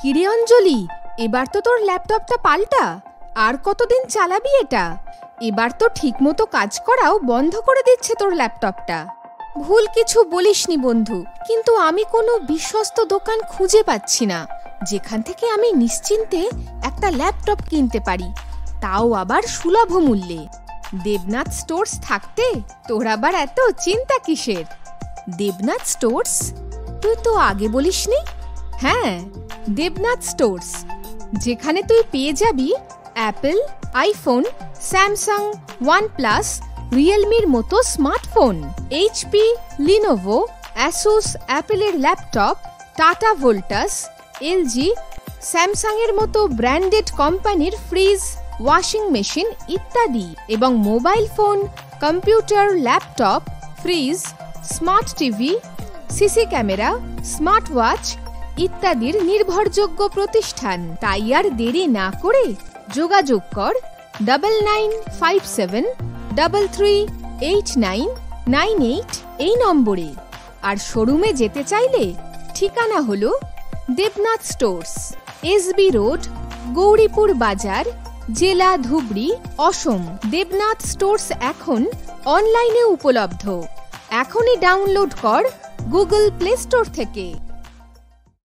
কিরে অঞ্জলি, এবার তো তোর ল্যাপটপটা পাল্টা। আর কতদিন চালাবি এটা? এবার তো ঠিকমতো কাজ করাও বন্ধ করে দিচ্ছে তোর ল্যাপটপটা। ভুল কিছু বলিসনি বন্ধু, কিন্তু আমি কোনো বিশ্বস্ত দোকান খুঁজে পাচ্ছি না যেখান থেকে আমি নিশ্চিন্তে একটা ল্যাপটপ কিনতে পারি, তাও আবার সুলভ মূল্যে। দেবনাথ স্টোর্স থাকতে তোর আবার এত চিন্তা কিসের? দেবনাথ স্টোর্স? তুই তো আগে বলিসনি। হ্যাঁ, দেবনাথ স্টোর্স, যেখানে তুই পেয়ে যাবি অ্যাপল, আইফোন, স্যামসাং, ওয়ানপ্লাস, রিয়েলমির মতো স্মার্টফোন, এইচপি, লিনোভো, অ্যাসুস অ্যাপেলের laptop, Tata Voltas, LG, Samsung এর মতো ব্র্যান্ডেড কোম্পানির ফ্রিজ, ওয়াশিং মেশিন ইত্যাদি, এবং mobile phone, computer, laptop, fridge, smart TV, CC camera, smart watch ইত্যাদির নির্ভরযোগ্য প্রতিষ্ঠান। তাই আর দেরি না করে যোগাযোগ কর 9957338998 এই নম্বরে। আর শোরুমে যেতে চাইলে ঠিকানা হলো Debnath stores, SB road, Gauripur Bazar, জেলা ধুবড়ী, অসম। দেবনাথ স্টোর্স এখন অনলাইনে উপলব্ধ। এখনই ডাউনলোড কর গুগল প্লে স্টোর থেকে।